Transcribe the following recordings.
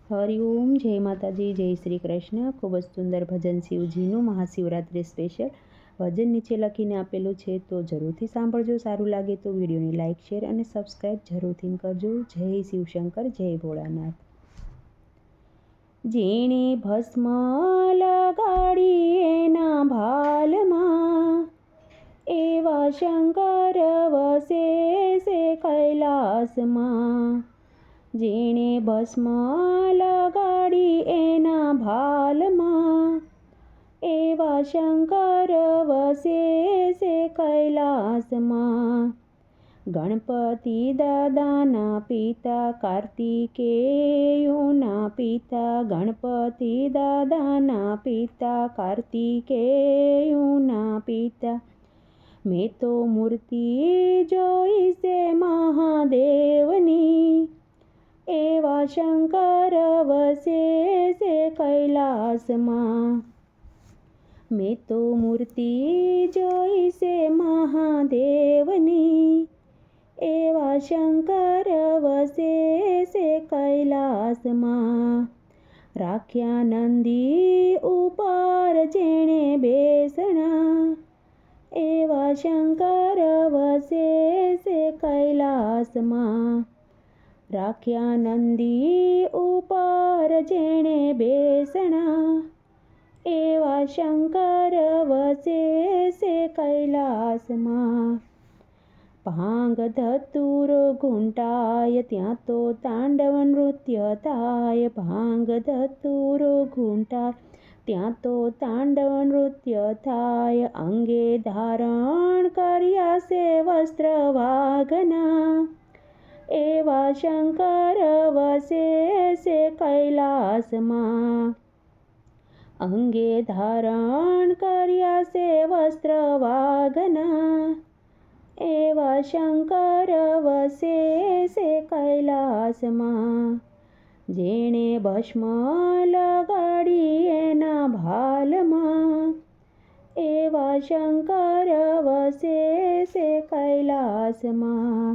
હરિઓમ, જય માતાજી, જય શ્રી કૃષ્ણ। ખૂબ જ સુંદર ભજન શિવજીનું મહાશિવરાત્રિ સ્પેશિયલ ભજન નીચે લખીને આપેલું છે, તો જરૂરથી સાંભળજો। સારું લાગે તો વિડીયોને લાઇક, શેર અને સબસ્ક્રાઈબ જરૂરથી કરજો। જય શિવશંકર, જય ભોળાનાથ। જેણે ભસ્મ લગાડી એના ભાલમાં, એવા શંકર વસે છે કૈલાસમાં। જેણે ભસ્મ લગાડી એના ભાલમાં, એવા શંકર વસે છે કૈલાસમાં। ગણપતિ દાદાના પિતા, કાર્તિકેયના પિતા, ગણપતિ દાદાના પિતા, કાર્તિકેયના પિતા। મેં તો મૂર્તિ જોઈ છે મહાદેવની, એવા શંકર વસે છે કૈલાસમાં। મેં તો મૂર્તિ જોઈ છે મહાદેવની, એવા શંકર વસે છે કૈલાસમાં। રાખ્યા નંદી ઉપર જેણે બેસણા, એવા શંકર વસે છે કૈલાસમાં। રાખ્યા નંદી ઉપર જેણે બેસણા, એવા શંકર વસે છે કૈલાસમાં। ભાંગ ધતુરો ઘૂંટાય ત્યાં તો તાંડવ નૃત્ય થાય, ભાંગ ધતુરો ઘૂંટાય ત્યાં તો તાંડવ નૃત્ય થાય। અંગે ધારણ કર્યા છે વસ્ત્ર વાઘના, એવા શંકર વસે છે કૈલાસમાં। અંગે ધારણ કર્યા છે વસ્ત્ર વાઘના, એવા શંકર વસે છે કૈલાસમાં। જેણે ભસ્મ લગાડી એના ભાલમાં, એવા શંકર વસે છે કૈલાસમાં।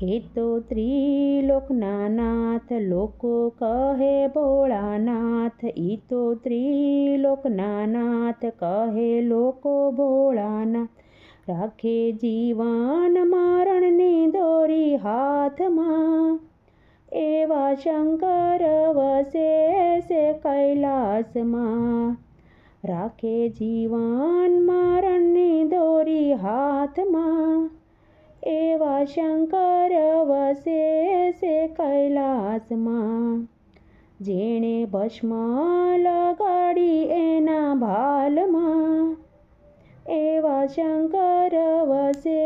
એ તો ત્રિલોકના નાથ, લોકો કહે ભોળાનાથ। એ તો ત્રિલોકના નાથ, કહે લોકો ભોળાનાથ। રાખે જીવન મરણની દોરી હાથમાં, એવા શંકર વસે છે કૈલાસમાં। રાખે જીવન મરણની દોરી હાથમાં, એવા શંકર વસે છે કૈલાસમાં। જેણે ભસ્મ લગાડી એના ભાલમાં, એવા શંકર વસે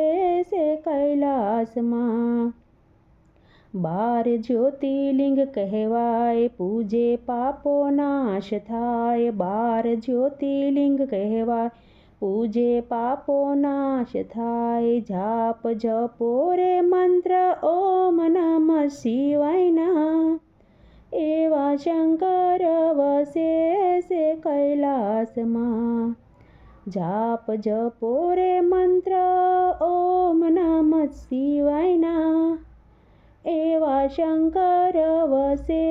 છે કૈલાસમાં। 12 જ્યોતિર્લિંગ કહેવાય, પૂજે પાપો નાશ થાય। 12 જ્યોતિર્લિંગ કહેવાય, પૂજે પાપો નાશ થાય। જાપ જપો રે મંત્ર ઓમ નમઃ શિવાયના, એવા શંકર વસે છે કૈલાસમાં। જાપ જપો રે મંત્ર ઓમ નમઃ શિવાયના, એવા શંકર વસે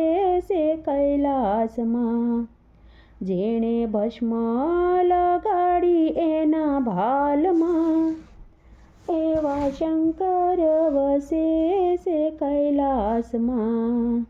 છે કૈલાસમાં। જેણે ભસ્મ લગાડી એના ભાલમાં, એવા શંકર વસે છે કૈલાસમાં।